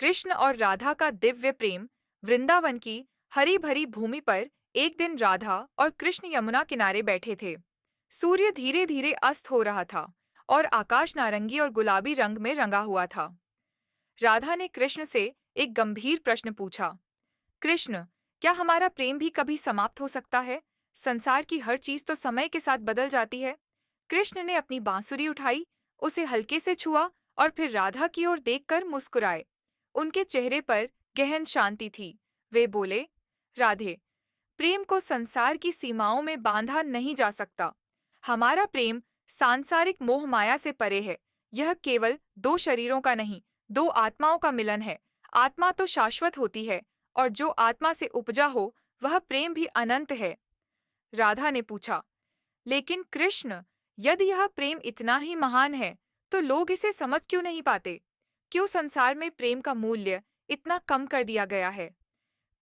कृष्ण और राधा का दिव्य प्रेम। वृंदावन की हरी भरी भूमि पर एक दिन राधा और कृष्ण यमुना किनारे बैठे थे। सूर्य धीरे धीरे अस्त हो रहा था और आकाश नारंगी और गुलाबी रंग में रंगा हुआ था। राधा ने कृष्ण से एक गंभीर प्रश्न पूछा। कृष्ण, क्या हमारा प्रेम भी कभी समाप्त हो सकता है? संसार की हर चीज तो समय के साथ बदल जाती है। कृष्ण ने अपनी बांसुरी उठाई, उसे हल्के से छुआ और फिर राधा की ओर देखकर मुस्कुराए। उनके चेहरे पर गहन शांति थी। वे बोले, राधे, प्रेम को संसार की सीमाओं में बांधा नहीं जा सकता। हमारा प्रेम सांसारिक मोह माया से परे है। यह केवल दो शरीरों का नहीं, दो आत्माओं का मिलन है। आत्मा तो शाश्वत होती है और जो आत्मा से उपजा हो वह प्रेम भी अनंत है। राधा ने पूछा, लेकिन कृष्ण, यदि यह प्रेम इतना ही महान है तो लोग इसे समझ क्यों नहीं पाते? क्यों संसार में प्रेम का मूल्य इतना कम कर दिया गया है?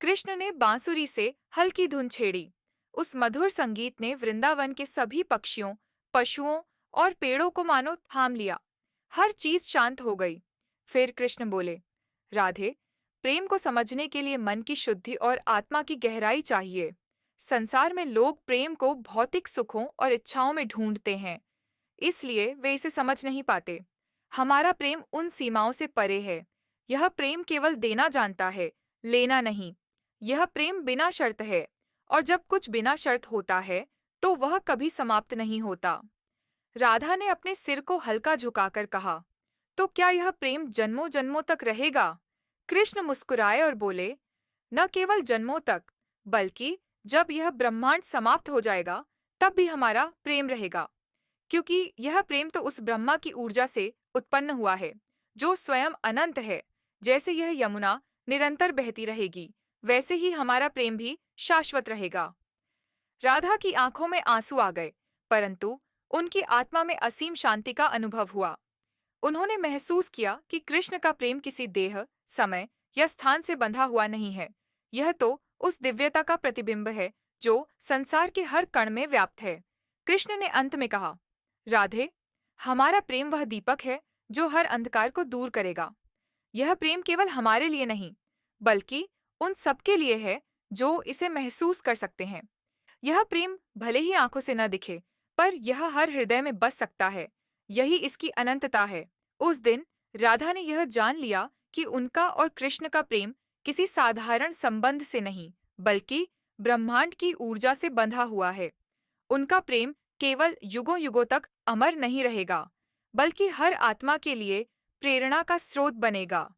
कृष्ण ने बांसुरी से हल्की धुन छेड़ी। उस मधुर संगीत ने वृंदावन के सभी पक्षियों, पशुओं और पेड़ों को मानो थाम लिया। हर चीज शांत हो गई। फिर कृष्ण बोले, राधे, प्रेम को समझने के लिए मन की शुद्धि और आत्मा की गहराई चाहिए। संसार में लोग प्रेम को भौतिक सुखों और इच्छाओं में ढूंढते हैं, इसलिए वे इसे समझ नहीं पाते। हमारा प्रेम उन सीमाओं से परे है। यह प्रेम केवल देना जानता है, लेना नहीं। यह प्रेम बिना शर्त है, और जब कुछ बिना शर्त होता है तो वह कभी समाप्त नहीं होता। राधा ने अपने सिर को हल्का झुकाकर कहा, तो क्या यह प्रेम जन्मों जन्मों तक रहेगा? कृष्ण मुस्कुराए और बोले, न केवल जन्मों तक, बल्कि जब यह ब्रह्मांड समाप्त हो जाएगा तब भी हमारा प्रेम रहेगा। क्योंकि यह प्रेम तो उस ब्रह्मा की ऊर्जा से उत्पन्न हुआ है, जो स्वयं अनंत है। जैसे यह यमुना निरंतर बहती रहेगी, वैसे ही हमारा प्रेम भी शाश्वत रहेगा। राधा की आंखों में आंसू आ गए, परंतु उनकी आत्मा में असीम शांति का अनुभव हुआ। उन्होंने महसूस किया कि कृष्ण का प्रेम किसी देह, समय या स्थान से बंधा हुआ नहीं है। यह तो उस दिव्यता का प्रतिबिंब है जो संसार के हर कण में व्याप्त है। कृष्ण ने अंत में कहा, राधे, हमारा प्रेम वह दीपक है जो हर अंधकार को दूर करेगा। यह प्रेम केवल हमारे लिए नहीं, बल्कि उन सबके लिए है जो इसे महसूस कर सकते हैं। यह प्रेम भले ही आंखों से न दिखे, पर यह हर हृदय में बस सकता है। यही इसकी अनंतता है। उस दिन राधा ने यह जान लिया कि उनका और कृष्ण का प्रेम किसी साधारण संबंध से नहीं, बल्कि ब्रह्मांड की ऊर्जा से बंधा हुआ है। उनका प्रेम केवल युगों युगों तक अमर नहीं रहेगा, बल्कि हर आत्मा के लिए प्रेरणा का स्रोत बनेगा।